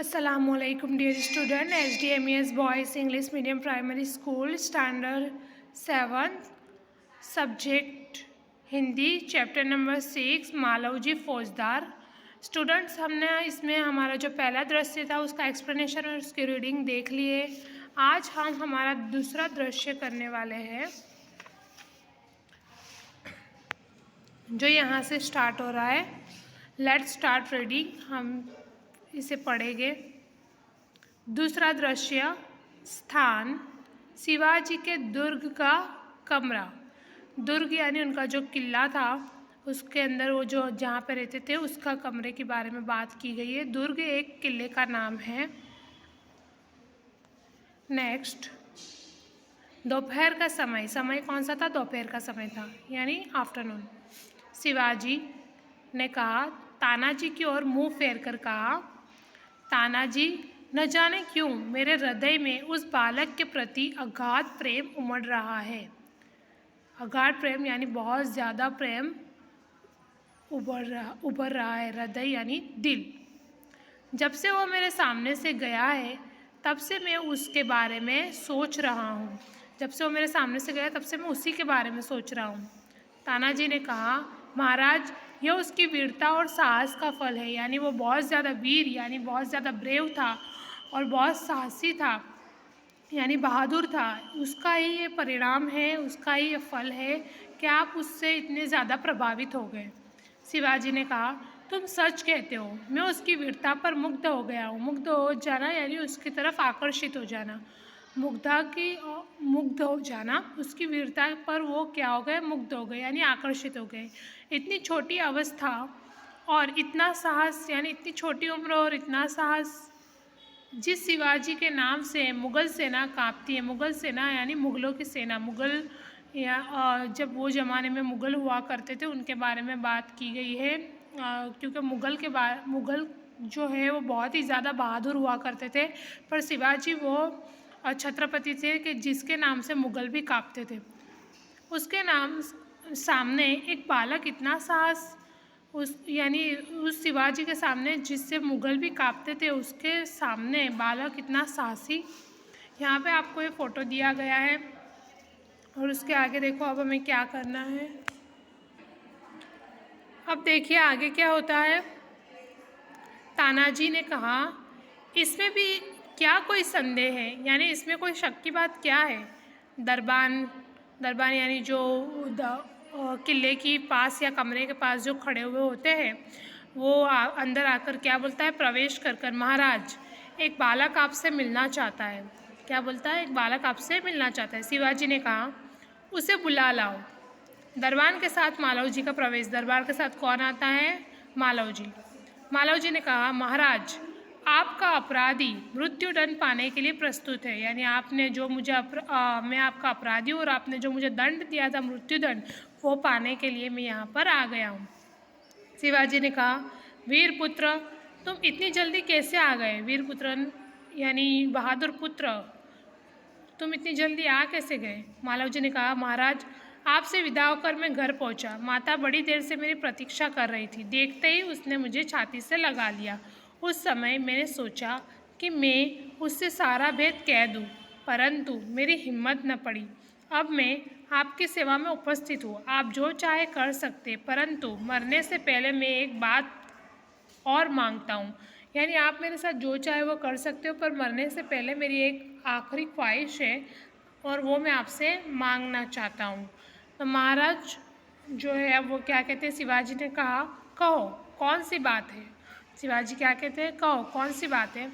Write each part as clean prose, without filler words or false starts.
Assalamualaikum dear student, SDMES Boys English Medium Primary School Standard 7 Subject Hindi chapter number 6 मालवजी फौजदार। Students, हमने इसमें हमारा जो पहला दृश्य था उसका एक्सप्लेनेशन और उसकी रीडिंग देख लिए। आज हम हमारा दूसरा दृश्य करने वाले हैं जो यहाँ से स्टार्ट हो रहा है। Let's start reading. हम इसे पढ़ेंगे। दूसरा दृश्य, स्थान शिवाजी के दुर्ग का कमरा। दुर्ग यानी उनका जो किला था उसके अंदर वो जो जहाँ पे रहते थे उसका कमरे के बारे में बात की गई है। दुर्ग एक किले का नाम है। नेक्स्ट, दोपहर का समय। समय कौन सा था? दोपहर का समय था यानी आफ्टरनून। शिवाजी ने कहा, तानाजी की ओर मुंह फेर कर कहा, तानाजी, न जाने क्यों मेरे हृदय में उस बालक के प्रति अगाध प्रेम उमड़ रहा है। अगाध प्रेम यानी बहुत ज़्यादा प्रेम उभर रहा है। हृदय यानी दिल। जब से वो मेरे सामने से गया है तब से मैं उसके बारे में सोच रहा हूँ। जब से वो मेरे सामने से गया तब से मैं उसी के बारे में सोच रहा हूँ। तानाजी ने कहा, महाराज, यह उसकी वीरता और साहस का फल है। यानी वो बहुत ज़्यादा वीर यानी बहुत ज़्यादा ब्रेव था और बहुत साहसी था यानी बहादुर था। उसका ही ये परिणाम है, उसका ही ये फल है कि आप उससे इतने ज़्यादा प्रभावित हो गए। शिवाजी ने कहा, तुम सच कहते हो। मैं उसकी वीरता पर मुग्ध हो गया हूँ। मुग्ध हो जाना यानी उसकी तरफ आकर्षित हो जाना। मुग्ध हो जाना, उसकी वीरता पर वो क्या हो गए? मुग्ध हो गए यानी आकर्षित हो गए। इतनी छोटी अवस्था और इतना साहस यानी इतनी छोटी उम्र और इतना साहस, जिस शिवाजी के नाम से मुग़ल सेना कांपती है। मुग़ल सेना यानी मुग़लों की सेना। मुग़ल या जब वो ज़माने में मुग़ल हुआ करते थे उनके बारे में बात की गई है। क्योंकि मुग़ल जो है वो बहुत ही ज़्यादा बहादुर हुआ करते थे, पर शिवाजी वो छत्रपति थे कि जिसके नाम से मुग़ल भी कांपते थे। उसके नाम सामने एक बालक इतना साहस, उस शिवाजी के सामने जिससे मुग़ल भी कांपते थे उसके सामने बालक इतना साहसी। यहाँ पे आपको ये फ़ोटो दिया गया है और उसके आगे देखो अब हमें क्या करना है। अब देखिए आगे क्या होता है। तानाजी ने कहा, इसमें भी क्या कोई संदेह है? यानी इसमें कोई शक की बात क्या है? दरबान यानी जो किले की पास या कमरे के पास जो खड़े हुए होते हैं वो अंदर आकर क्या बोलता है? प्रवेश कर, महाराज, एक बालक आपसे मिलना चाहता है। क्या बोलता है? एक बालक आपसे मिलना चाहता है। शिवाजी ने कहा, उसे बुला लाओ। दरबान के साथ मालवजी का प्रवेश। दरबार के साथ कौन आता है? मालवजी। मालवजी ने कहा, महाराज, आपका अपराधी मृत्युदंड पाने के लिए प्रस्तुत है। यानी आपने जो मुझे मैं आपका अपराधी हूँ और आपने जो मुझे दंड दिया था मृत्युदंड, वो पाने के लिए मैं यहाँ पर आ गया हूँ। शिवाजी ने कहा, वीर पुत्र, तुम इतनी जल्दी कैसे आ गए? वीर पुत्र यानी बहादुर पुत्र, तुम इतनी जल्दी आ कैसे गए? मालवजी ने कहा, महाराज, आपसे विदा होकर मैं घर पहुंचा। माता बड़ी देर से मेरी प्रतीक्षा कर रही थी। देखते ही उसने मुझे छाती से लगा लिया। उस समय मैंने सोचा कि मैं उससे सारा भेद कह दूं, परंतु मेरी हिम्मत न पड़ी। अब मैं आपकी सेवा में उपस्थित हूँ। आप जो चाहे कर सकते, परंतु मरने से पहले मैं एक बात और मांगता हूँ। यानी आप मेरे साथ जो चाहे वो कर सकते हो, पर मरने से पहले मेरी एक आखिरी ख्वाहिश है और वो मैं आपसे मांगना चाहता हूँ। तो महाराज जो है वो क्या कहते हैं? शिवाजी ने कहा, कहो कौन सी बात है? शिवाजी क्या कहते हैं? कहो कौन सी बात है?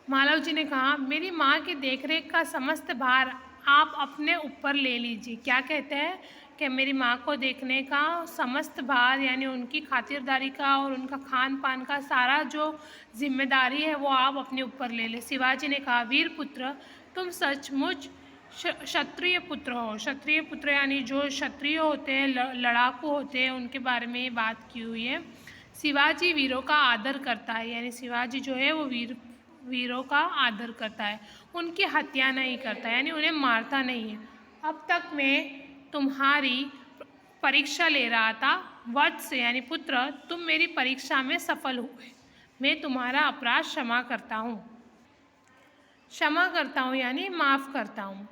मालवजी ने कहा, मेरी माँ की देखरेख का समस्त भार आप अपने ऊपर ले लीजिए। क्या कहते हैं कि मेरी माँ को देखने का समस्त भार यानी उनकी खातिरदारी का और उनका खान पान का सारा जो जिम्मेदारी है वो आप अपने ऊपर ले लें। शिवाजी ने कहा, वीर पुत्र, तुम सचमुच क्षत्रिय पुत्र हो। क्षत्रिय पुत्र यानी जो क्षत्रिय होते हैं, लड़ाकू होते हैं, उनके बारे में ये बात की हुई है। शिवाजी वीरों का आदर करता है। यानी शिवाजी जो है वो वीरों का आदर करता है, उनकी हत्या नहीं करता यानी उन्हें मारता नहीं है। अब तक मैं तुम्हारी परीक्षा ले रहा था। वत्स यानी पुत्र, तुम मेरी परीक्षा में सफल हुए। मैं तुम्हारा अपराध क्षमा करता हूँ। क्षमा करता हूँ यानी माफ़ करता हूँ।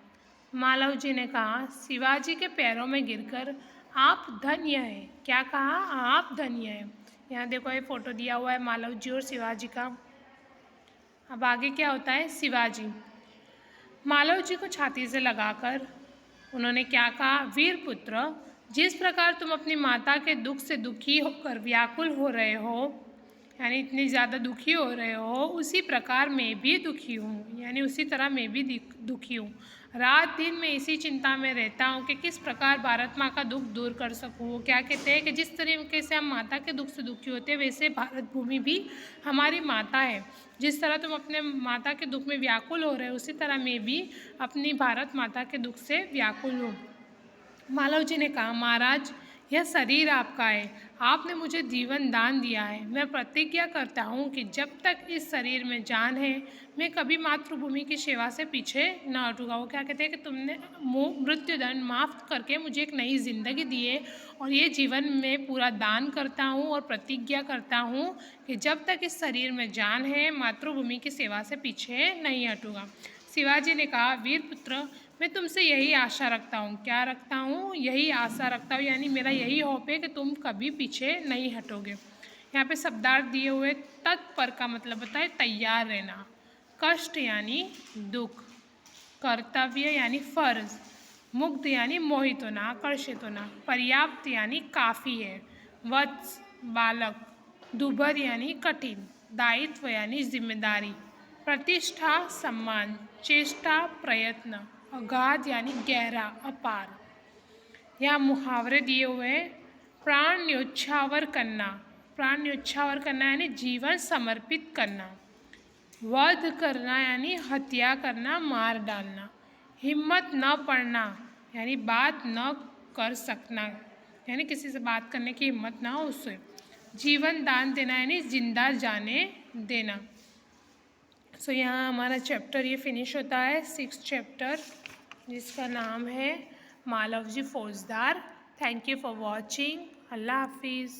मालव जी ने कहा, शिवाजी के पैरों में गिरकर आप धन्य हैं। क्या कहा? आप धन्य हैं। यहाँ देखो ये फोटो दिया हुआ है मालव जी और शिवाजी का। अब आगे क्या होता है? शिवाजी मालव जी को छाती से लगाकर उन्होंने क्या कहा? वीर पुत्र, जिस प्रकार तुम अपनी माता के दुख से दुखी होकर व्याकुल हो रहे हो, यानी इतनी ज़्यादा दुखी हो रहे हो, उसी प्रकार मैं भी दुखी हूँ, यानी उसी तरह मैं भी दुखी हूँ। रात दिन मैं इसी चिंता में रहता हूँ कि किस प्रकार भारत माँ का दुख दूर कर सकूँ। वो क्या कहते हैं कि जिस तरीके से हम माता के दुख से दुखी होते हैं, वैसे भारत भूमि भी हमारी माता है। जिस तरह तुम अपने माता के दुख में व्याकुल हो रहे हो, उसी तरह मैं भी अपनी भारत माता के दुख से व्याकुल हूँ। मालव जी ने कहा, महाराज यह शरीर आपका है, आपने मुझे जीवन दान दिया है। मैं प्रतिज्ञा करता हूँ कि जब तक इस शरीर में जान है, मैं कभी मातृभूमि की सेवा से पीछे न हटूंगा। वो क्या कहते हैं कि तुमने मृत्युदंड माफ़ करके मुझे एक नई ज़िंदगी दी है और ये जीवन में पूरा दान करता हूँ और प्रतिज्ञा करता हूँ कि जब तक इस शरीर में जान है, मातृभूमि की सेवा से पीछे नहीं हटूंगा। शिवाजी ने कहा, वीर पुत्र, मैं तुमसे यही आशा रखता हूँ। क्या रखता हूँ? यही आशा रखता हूँ, यानी मेरा यही होप है कि तुम कभी पीछे नहीं हटोगे। यहाँ पे शब्दार्थ दिए हुए। तत्पर का मतलब होता है तैयार रहना। कष्ट यानी दुख। कर्तव्य यानी फर्ज। मुग्ध यानी मोहित होना, आकर्षित होना। पर्याप्त यानी काफ़ी है। वत्स बालक। दुभर यानी कठिन। दायित्व यानी जिम्मेदारी। प्रतिष्ठा सम्मान। चेष्टा प्रयत्न। अगाध यानी गहरा, अपार। यहाँ मुहावरे दिए हुए हैं। प्राण न्योछावर करना। प्राण न्योछावर करना यानी जीवन समर्पित करना। वध करना यानी हत्या करना, मार डालना। हिम्मत न पड़ना यानी बात न कर सकना, यानी किसी से बात करने की हिम्मत ना हो उससे। जीवन दान देना यानी जिंदा जाने देना। सो यहाँ हमारा चैप्टर ये फिनिश होता है, 6th चैप्टर, जिसका नाम है Malav ji Faujdar. Thank you for watching. अल्लाह हाफिज़।